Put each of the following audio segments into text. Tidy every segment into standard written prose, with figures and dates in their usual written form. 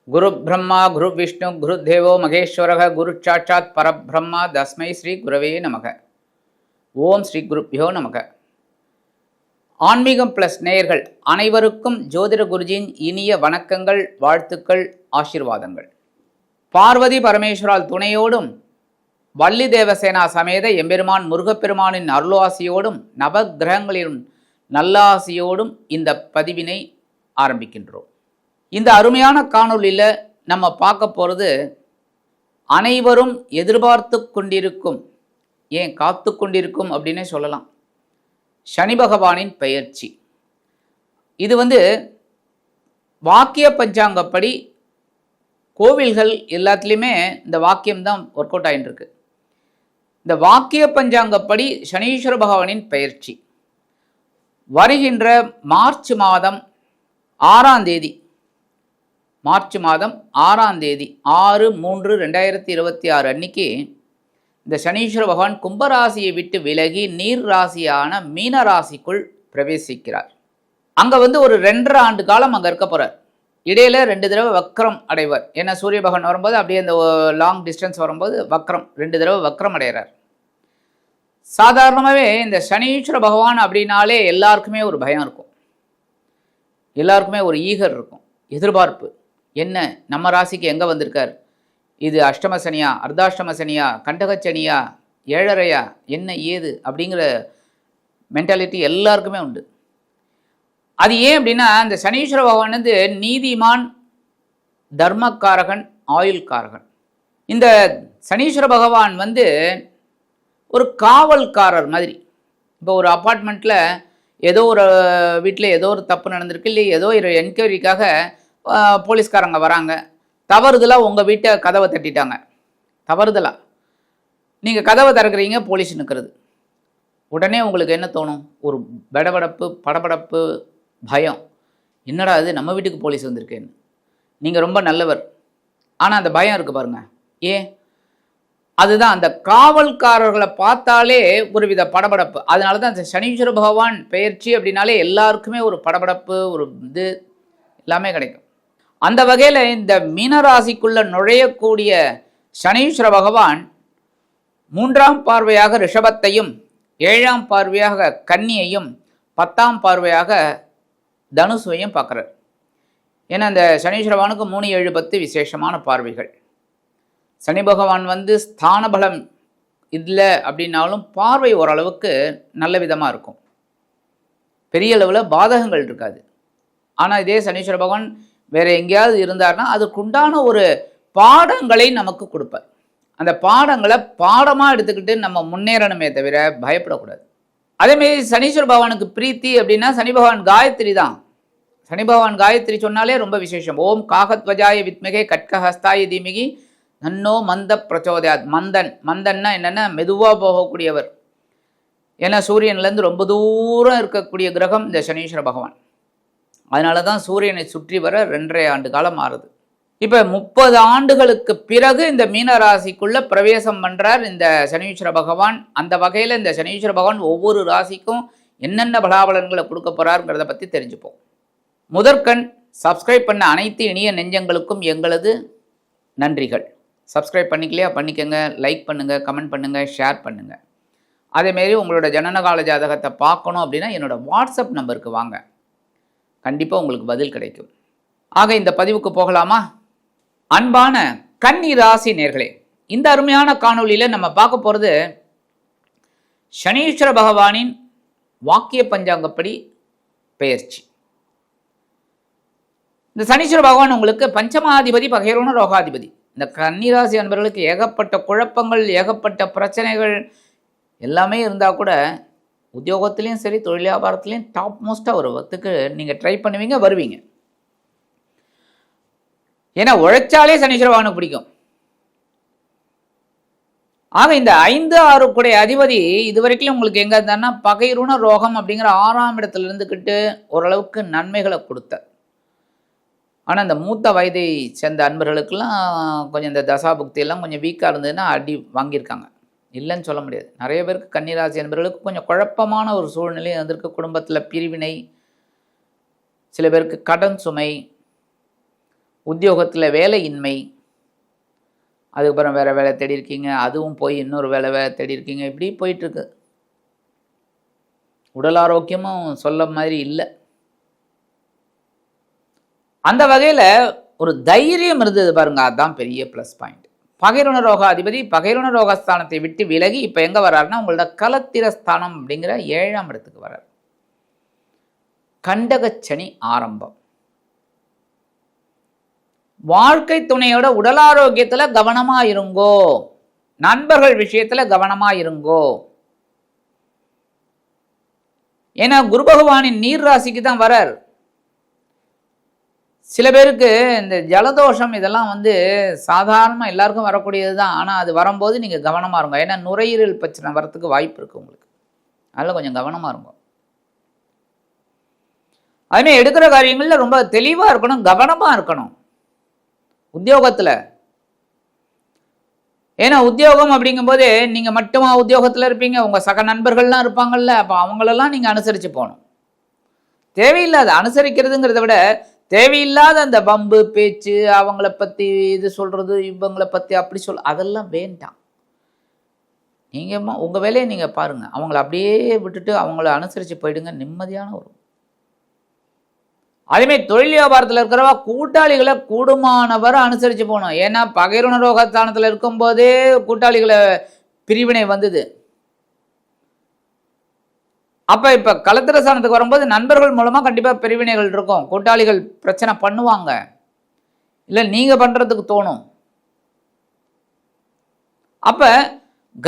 குரு பிரம்மா குரு விஷ்ணு குரு தேவோ மகேஸ்வரக குரு சாட்சாத் பரபிரம்மா தஸ்மை ஸ்ரீ குரவே நமக. ஓம் ஸ்ரீ குருப்பியோ நமக. ஆன்மீகம் பிளஸ் நேயர்கள் அனைவருக்கும் ஜோதிட குருஜியின் இனிய வணக்கங்கள், வாழ்த்துக்கள், ஆசீர்வாதங்கள். பார்வதி பரமேஸ்வரால் துணையோடும் வள்ளி தேவசேனா சமேத எம்பெருமான் முருகப்பெருமானின் அருளாசியோடும் நவ கிரகங்களின் நல்லாசியோடும் இந்த பதிவினை ஆரம்பிக்கின்றோம். இந்த அருமையான காணொளியில் நம்ம பார்க்க போகிறது அனைவரும் எதிர்பார்த்து கொண்டிருக்கும், ஏன் காத்து கொண்டிருக்கும் அப்படின்னே சொல்லலாம், சனி பகவானின் பெயர்ச்சி. இது வாக்கிய பஞ்சாங்கப்படி கோவில்கள் எல்லாத்துலேயுமே இந்த வாக்கியம்தான் ஒர்க் அவுட் ஆகிட்டு இருக்கு. இந்த வாக்கிய பஞ்சாங்கப்படி சனீஸ்வர பகவானின் பெயர்ச்சி வருகின்ற மார்ச் மாதம் 6ஆம் தேதி, மார்ச் மாதம் 6ஆம் தேதி 6/3/2026 அன்னைக்கு இந்த சனீஸ்வர பகவான் கும்பராசியை விட்டு விலகி நீர் ராசியான மீன ராசிக்குள் பிரவேசிக்கிறார். அங்கே ஒரு 2.5 ஆண்டு காலம் அங்கே இருக்க போகிறார். இடையில 2 தடவை வக்ரம் அடைவார். ஏன்னா சூரிய பகவான் வரும்போது அப்படியே அந்த லாங் டிஸ்டன்ஸ் வரும்போது வக்ரம் 2 தடவை வக்ரம் அடைகிறார். சாதாரணமாகவே இந்த சனீஸ்வர பகவான் அப்படின்னாலே எல்லாருக்குமே ஒரு பயம் இருக்கும், எல்லாருக்குமே ஒரு ஈகர் இருக்கும், எதிர்பார்ப்பு. என்ன நம்ம ராசிக்கு எங்கே வந்திருக்கார், இது அஷ்டம சனியா, அர்த்தாஷ்டம சனியா, கண்டகச்சனியா, ஏழரையா, என்ன ஏது அப்படிங்கிற மென்டாலிட்டி எல்லாருக்குமே உண்டு. அது ஏன் அப்படின்னா இந்த சனீஸ்வர பகவான் நீதிமான், தர்மக்காரகன், ஆயுள்காரகன். இந்த சனீஸ்வர பகவான் ஒரு காவல்காரர் மாதிரி. இப்போ ஒரு அப்பார்ட்மெண்ட்டில் ஏதோ ஒரு வீட்டில் ஏதோ ஒரு தப்பு நடந்திருக்கு, இல்லை ஏதோ ஒரு என்கொயரிக்காக போலீஸ்காரங்க வராங்க, தவறுதலாக உங்கள் வீட்டை கதவை தட்டிட்டாங்க, தவறுதலாக நீங்கள் கதவை திறக்கிறீங்க, போலீஸ் நிற்கிறது. உடனே உங்களுக்கு என்ன தோணும்? ஒரு படபடப்பு, படபடப்பு, பயம். என்னடா அது, நம்ம வீட்டுக்கு போலீஸ் வந்திருக்கேன்னு. நீங்கள் ரொம்ப நல்லவர், ஆனால் அந்த பயம் இருக்குது பாருங்கள். ஏன்? அதுதான் அந்த காவல்காரர்களை பார்த்தாலே ஒரு வித படபடப்பு. அதனால தான் அந்த சனீஸ்வர பகவான் பெயர்ச்சி அப்படின்னாலே எல்லாருக்குமே ஒரு படபடப்பு, ஒரு இது எல்லாமே கிடைக்கும். அந்த வகையில் இந்த மீனராசிக்குள்ளே நுழையக்கூடிய சனீஸ்வர பகவான் 3ஆம் பார்வையாக ரிஷபத்தையும், 7ஆம் பார்வையாக கன்னியையும், 10ஆம் பார்வையாக தனுசுவையும் பார்க்குறார். ஏன்னா இந்த சனீஸ்வர பகவானுக்கு 3, 7, 10 விசேஷமான பார்வைகள். சனி பகவான் ஸ்தான பலம் இல்லை அப்படின்னாலும் பார்வை ஓரளவுக்கு நல்ல விதமாக இருக்கும், பெரிய அளவில் பாதகங்கள் இருக்காது. ஆனால் இதே சனீஸ்வர பகவான் வேறு எங்கேயாவது இருந்தார்னா அதுக்குண்டான ஒரு பாடங்களை நமக்கு கொடுப்பார். அந்த பாடங்களை பாடமாக எடுத்துக்கிட்டு நம்ம முன்னேறணுமே தவிர பயப்படக்கூடாது. அதேமாரி சனீஸ்வர பகவானுக்கு பிரீத்தி அப்படின்னா சனி பகவான் காயத்ரி தான். சனி பகவான் காயத்ரி சொன்னாலே ரொம்ப விசேஷம். ஓம் காகத்வஜாய வித்மிகே கட்கஹஸ்தாய தீமிகி நன்னோ மந்த பிரச்சோதயாத். மந்தன்னா என்னென்னா மெதுவாக போகக்கூடியவர். ஏன்னா சூரியன்லேருந்து ரொம்ப தூரம் இருக்கக்கூடிய கிரகம் இந்த சனீஸ்வர பகவான். அதனால தான் சூரியனை சுற்றி வர 2.5 ஆண்டு காலம் ஆறுது. இப்போ 30 ஆண்டுகளுக்கு பிறகு இந்த மீனராசிக்குள்ளே பிரவேசம் பண்ணுறார் இந்த சனீஸ்வர பகவான். அந்த வகையில் இந்த சனீஸ்வர பகவான் ஒவ்வொரு ராசிக்கும் என்னென்ன பலாபலன்களை கொடுக்க போகிறாருங்கிறத பற்றி தெரிஞ்சுப்போம். முதற்கண் சப்ஸ்கிரைப் பண்ண அனைத்து இனிய நெஞ்சங்களுக்கும் எங்களது நன்றிகள். சப்ஸ்கிரைப் பண்ணிக்கலையா பண்ணிக்கோங்க, லைக் பண்ணுங்கள், கமெண்ட் பண்ணுங்கள், ஷேர் பண்ணுங்கள். அதேமாரி உங்களோட ஜனனகால ஜாதகத்தை பார்க்கணும் அப்படின்னா என்னோடய வாட்ஸ்அப் நம்பருக்கு வாங்க, கண்டிப்பாக உங்களுக்கு பதில் கிடைக்கும். ஆக இந்த பதிவுக்கு போகலாமா? அன்பான கன்னி ராசி நேர்களே, இந்த அருமையான காணொளியில் நம்ம பார்க்க போகிறது சனீஸ்வர பகவானின் வாக்கிய பஞ்சாங்கப்படி பெயர்ச்சி. இந்த சனீஸ்வர பகவான் உங்களுக்கு பஞ்சமாதிபதி, பகைரோன ரோகாதிபதி. இந்த கன்னிராசி அன்பர்களுக்கு ஏகப்பட்ட குழப்பங்கள், ஏகப்பட்ட பிரச்சனைகள் எல்லாமே இருந்தால் கூட உத்தியோகத்துலேயும் சரி, தொழில் வியாபாரத்துலேயும் டாப் மோஸ்ட்டாக வருவதுக்கு நீங்கள் ட்ரை பண்ணுவீங்க, வருவீங்க. ஏன்னா உழைச்சாலே சனீஸ்வர பகவானுக்கு பிடிக்கும். ஆக இந்த 5, 6 கூடிய அதிபதி இது வரைக்கும் உங்களுக்கு எங்கே இருந்தாருன்னா பகைருண ரோகம் அப்படிங்கிற 6ஆம் இடத்துல இருந்துக்கிட்டு ஓரளவுக்கு நன்மைகளை கொடுத்தார். ஆனால் இந்த மூத்த வயதை சேர்ந்த அன்பர்களுக்கெல்லாம் கொஞ்சம் இந்த தசாபுக்தியெல்லாம் கொஞ்சம் வீக்காக இருந்ததுன்னா அடி வாங்கியிருக்காங்க, இல்லைன்னு சொல்ல முடியாது. நிறைய பேருக்கு கன்னிராசி என்பவர்களுக்கு கொஞ்சம் குழப்பமான ஒரு சூழ்நிலை வந்திருக்கு. குடும்பத்தில் பிரிவினை, சில பேருக்கு கடன் சுமை, உத்தியோகத்தில் வேலையின்மை, அதுக்கப்புறம் வேறு வேலை தேடி இருக்கீங்க, அதுவும் போய் இன்னொரு வேலை தேடி இருக்கீங்க, இப்படி போயிட்டுருக்கு. உடல் ஆரோக்கியமும் சொல்ல மாதிரி இல்லை. அந்த வகையில் ஒரு தைரியம் இருந்தது பாருங்க, அதுதான் பெரிய ப்ளஸ் பாயிண்ட். பகைருண ரோகாதிபதி பகைருண ரோகஸ்தானத்தை விட்டு விலகி இப்போ எங்கே வர்றாருன்னா உங்களோட கலத்திரஸ்தானம் அப்படிங்கிற 7ஆம் இடத்துக்கு வர்றார். கண்டகச்சனி ஆரம்பம். வாழ்க்கை துணையோட உடல் ஆரோக்கியத்தில் கவனமாக இருங்கோ, நண்பர்கள் விஷயத்தில் கவனமாக இருங்கோ. ஏன்னா குரு பகவானின் நீர் ராசிக்கு தான் வரார். சில பேருக்கு இந்த ஜலதோஷம் இதெல்லாம் சாதாரணமாக எல்லாருக்கும் வரக்கூடியது தான். ஆனால் அது வரும்போது நீங்கள் கவனமாக இருங்க. ஏன்னா நுரையீரல் பிரச்சனை வரத்துக்கு வாய்ப்பு இருக்குது உங்களுக்கு. அதில் கொஞ்சம் கவனமாக இருங்க. அதுமாதிரி எடுக்கிற காரியங்களில் ரொம்ப தெளிவாக இருக்கணும், கவனமாக இருக்கணும். உத்தியோகத்தில், ஏன்னா உத்தியோகம் அப்படிங்கும்போது நீங்கள் மட்டுமா உத்தியோகத்தில் இருப்பீங்க, உங்கள் சக நண்பர்கள்லாம் இருப்பாங்கல்ல, அப்போ அவங்களெல்லாம் நீங்கள் அனுசரித்து போகணும். தேவையில்லாத அனுசரிக்கிறதுங்கிறத விட தேவையில்லாத அந்த பம்பு பேச்சு, அவங்கள பற்றி இது சொல்கிறது, இவங்களை பற்றி அப்படி அதெல்லாம் வேண்டாம். நீங்கள் உங்கள் வேலையை நீங்கள் பாருங்கள், அவங்கள அப்படியே விட்டுட்டு அவங்கள அனுசரித்து போயிடுங்க, நிம்மதியான வரும். அதேமாதிரி தொழில் வியாபாரத்தில் இருக்கிறவா கூட்டாளிகளை கூடுமானவரை அனுசரித்து போகணும். ஏன்னா பகைருண ரோகஸ்தானத்தில் இருக்கும்போதே கூட்டாளிகளை பிரிவினை வந்தது. அப்போ இப்போ கலத்திரஸ்தானத்துக்கு வரும்போது நண்பர்கள் மூலமாக கண்டிப்பாக பிரிவினைகள் இருக்கும், கூட்டாளிகள் பிரச்சனை பண்ணுவாங்க, இல்லை நீங்கள் பண்ணுறதுக்கு தோணும். அப்போ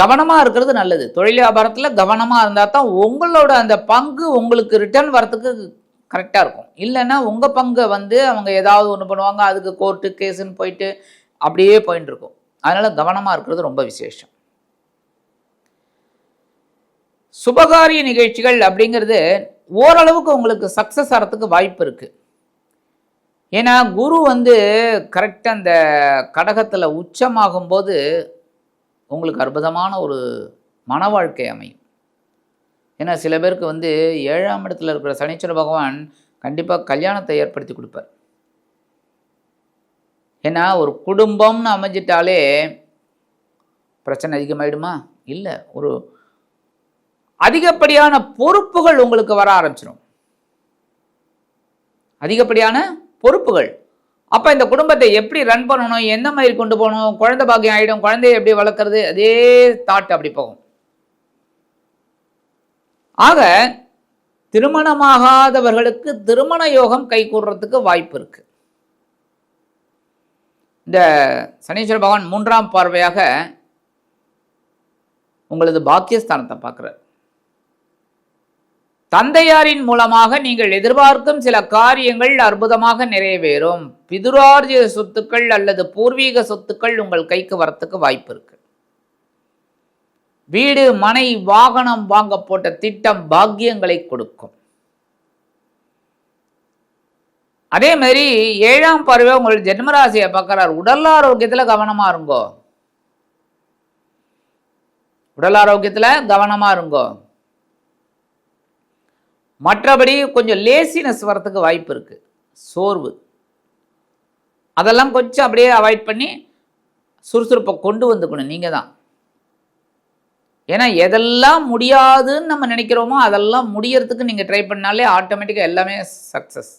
கவனமாக இருக்கிறது நல்லது. தொழில் வியாபாரத்தில் கவனமாக இருந்தால் தான் உங்களோட அந்த பங்கு உங்களுக்கு ரிட்டர்ன் வரத்துக்கு கரெக்டாக இருக்கும். இல்லைன்னா உங்கள் பங்கை அவங்க ஏதாவது ஒன்று பண்ணுவாங்க, அதுக்கு கோர்ட்டு கேஸுன்னு போயிட்டு அப்படியே போயின்னு இருக்கும். அதனால் கவனமாக இருக்கிறது ரொம்ப விசேஷம். சுபகாரிய நிகழ்ச்சிகள் அப்படிங்கிறது ஓரளவுக்கு உங்களுக்கு சக்ஸஸ் ஆகிறதுக்கு வாய்ப்பு இருக்குது. ஏன்னா குரு கரெக்டாக அந்த கடகத்தில் உச்சமாகும்போது உங்களுக்கு அற்புதமான ஒரு மன வாழ்க்கை அமையும். ஏன்னா சில பேருக்கு 7ஆம் இடத்துல இருக்கிற சனீஸ்வர பகவான் கண்டிப்பாக கல்யாணத்தை ஏற்படுத்தி கொடுப்பார். ஏன்னா ஒரு குடும்பம்னு அமைஞ்சிட்டாலே பிரச்சனை அதிகமாயிடுமா? இல்லை, ஒரு அதிகப்படியான பொறுப்புகள் உங்களுக்கு வர ஆரம்பிச்சிடும். அதிகப்படியான பொறுப்புகள். அப்போ இந்த குடும்பத்தை எப்படி ரன் பண்ணணும், எந்த மாதிரி கொண்டு போகணும், குழந்தை பாக்கியம் ஆகிடும், குழந்தைய எப்படி வளர்க்குறது, அதே தாட் அப்படி போகும். ஆக திருமணமாகாதவர்களுக்கு திருமண யோகம் கைகூடுறதுக்கு வாய்ப்பு இருக்கு. இந்த சனீஸ்வர பகவான் 3ஆம் பார்வையாக உங்களது பாக்கியஸ்தானத்தை பார்க்கிறார். தந்தையாரின் மூலமாக நீங்கள் எதிர்பார்க்கும் சில காரியங்கள் அற்புதமாக நிறைவேறும். பிதுரார்ஜித சொத்துக்கள் அல்லது பூர்வீக சொத்துக்கள் உங்கள் கைக்கு வரத்துக்கு வாய்ப்பு இருக்கு. வீடு மனை வாகனம் வாங்க போட்ட திட்டம் பாக்கியங்களை கொடுக்கும். அதே மாதிரி 7ஆம் பார்வை உங்கள் ஜென்மராசியை பார்க்கிறார். உடல் ஆரோக்கியத்தில் கவனமா இருங்கோ, உடல் ஆரோக்கியத்தில் கவனமா இருங்கோ. மற்றபடி கொஞ்சம் லேசினஸ் வரத்துக்கு வாய்ப்பு இருக்கு, சோர்வு, அதெல்லாம் கொஞ்சம் அப்படியே அவாய்ட் பண்ணி சுறுசுறுப்பை கொண்டு வந்துக்கணும் நீங்க தான். ஏன்னா எதெல்லாம் முடியாதுன்னு நம்ம நினைக்கிறோமோ அதெல்லாம் முடியறதுக்கு நீங்கள் ட்ரை பண்ணாலே ஆட்டோமேட்டிக்காக எல்லாமே சக்ஸஸ்.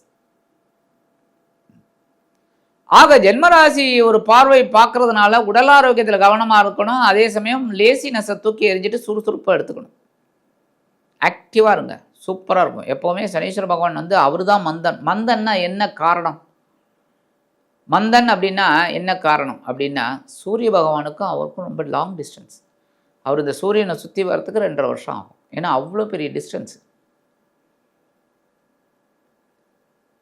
ஆக ஜென்மராசி ஒரு பார்வை பார்க்கறதுனால உடல் ஆரோக்கியத்தில் கவனமாக இருக்கணும். அதே சமயம் லேசினஸை தூக்கி எரிஞ்சிட்டு சுறுசுறுப்பாக எடுத்துக்கணும். ஆக்டிவாக இருங்க, சூப்பராக இருக்கும். எப்போவுமே சனீஸ்வர பகவான் அவர் தான் மந்தன். மந்தன்னா என்ன காரணம்? மந்தன் அப்படின்னா என்ன காரணம் அப்படின்னா சூரிய பகவானுக்கும் அவருக்கும் ரொம்ப லாங் டிஸ்டன்ஸ். அவர் இந்த சூரியனை சுற்றி வரத்துக்கு 2.5 வருஷம் ஆகும். ஏன்னா அவ்வளோ பெரிய டிஸ்டன்ஸ்.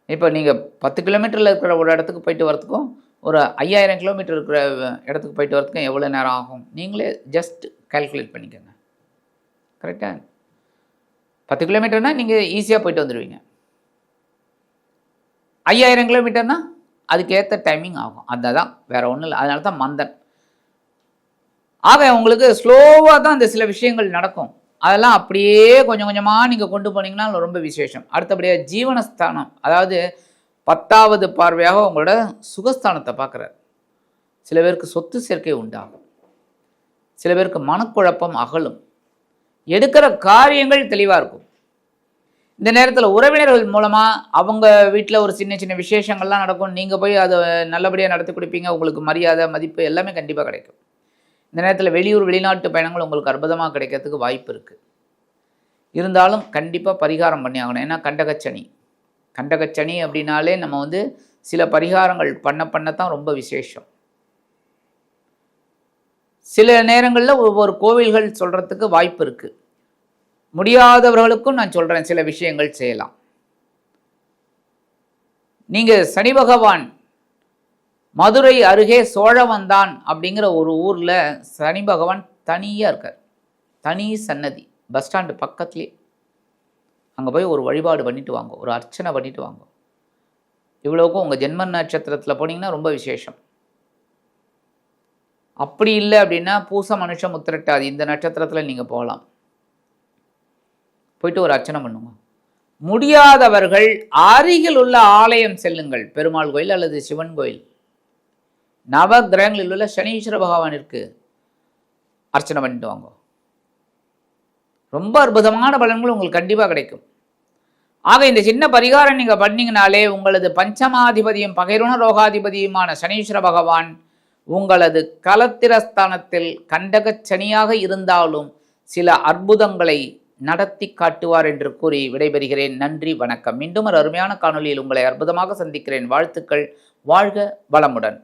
இப்போ நீங்கள் 10 கிலோமீட்டரில் இருக்கிற ஒரு இடத்துக்கு போயிட்டு வரத்துக்கும் ஒரு 5000 கிலோமீட்டர் இருக்கிற இடத்துக்கு போயிட்டு வரத்துக்கும் எவ்வளோ நேரம் ஆகும் நீங்களே ஜஸ்ட் கால்குலேட் பண்ணிக்கோங்க. கரெக்டாக 10 கிலோமீட்டர்னால் நீங்கள் ஈஸியாக போயிட்டு வந்துடுவீங்க. 5000 கிலோமீட்டர்னால் அதுக்கேற்ற டைமிங் ஆகும். அதுதான், வேறு ஒன்றும் இல்லை. அதனால தான் மந்தன். ஆக உங்களுக்கு ஸ்லோவாக தான் அந்த சில விஷயங்கள் நடக்கும். அதெல்லாம் அப்படியே கொஞ்சம் கொஞ்சமாக நீங்கள் கொண்டு போனீங்கன்னா ரொம்ப விசேஷம். அடுத்தபடியாக ஜீவனஸ்தானம், அதாவது 10வது பார்வையாக உங்களோட சுகஸ்தானத்தை பார்க்குறார். சில பேருக்கு சொத்து சேர்க்கை உண்டாகும், சில பேருக்கு மனக்குழப்பம் அகலும், எடுக்கிற காரியங்கள் தெளிவாக இருக்கும். இந்த நேரத்தில் உறவினர்கள் மூலமாக அவங்க வீட்டில் ஒரு சின்ன சின்ன விசேஷங்கள்லாம் நடக்கும், நீங்கள் போய் அதை நல்லபடியாக நடத்தி கொடுப்பீங்க, உங்களுக்கு மரியாதை மதிப்பு எல்லாமே கண்டிப்பாக கிடைக்கும். இந்த நேரத்தில் வெளியூர் வெளிநாட்டு பயணங்கள் உங்களுக்கு அற்புதமாக கிடைக்கிறதுக்கு வாய்ப்பு இருக்குது. இருந்தாலும் கண்டிப்பாக பரிகாரம் பண்ணி ஆகணும். ஏன்னா கண்டகச்சனி அப்படின்னாலே நம்ம சில பரிகாரங்கள் பண்ணத்தான் ரொம்ப விசேஷம். சில நேரங்களில் ஒவ்வொரு கோவில்கள் சொல்கிறதுக்கு வாய்ப்பு இருக்குது. முடியாதவர்களுக்கும் நான் சொல்கிறேன், சில விஷயங்கள் செய்யலாம். நீங்கள் சனி பகவான் மதுரை அருகே சோழவந்தான் அப்படிங்கிற ஒரு ஊரில் சனி பகவான் தனியாக இருக்கார். தனி சன்னதி, பஸ் ஸ்டாண்டு பக்கத்துலேயே. அங்கே போய் ஒரு வழிபாடு பண்ணிட்டு வாங்க, ஒரு அர்ச்சனை பண்ணிட்டு வாங்க. இவ்வளோக்கும் உங்கள் ஜென்ம நட்சத்திரத்தில் போனீங்கன்னா ரொம்ப விசேஷம். அப்படி இல்லை அப்படின்னா பூச மனுஷம் உத்திரட்டாதி இந்த நட்சத்திரத்தில் நீங்கள் போகலாம், போயிட்டு ஒரு அர்ச்சனை பண்ணுங்க. முடியாதவர்கள் அருகில் உள்ள ஆலயம் செல்லுங்கள், பெருமாள் கோயில் அல்லது சிவன் கோயில். நவ கிரகங்களில் உள்ள சனீஸ்வர பகவானிற்கு அர்ச்சனை பண்ணிட்டு வாங்க. ரொம்ப அற்புதமான பலன்கள் உங்களுக்கு கண்டிப்பாக கிடைக்கும். ஆக இந்த சின்ன பரிகாரம் நீங்கள் பண்ணீங்கனாலே உங்களது பஞ்சமாதிபதியும் பகைருண ரோகாதிபதியுமான சனீஸ்வர பகவான் உங்களது கலத்திரஸ்தானத்தில் கண்டகச்சனியாக இருந்தாலும் சில அற்புதங்களை நடத்தி காட்டுவார் என்று கூறி விடைபெறுகிறேன். நன்றி, வணக்கம். மீண்டும் ஒரு அருமையான காணொலியில் உங்களை அற்புதமாக சந்திக்கிறேன். வாழ்த்துக்கள். வாழ்க வளமுடன்.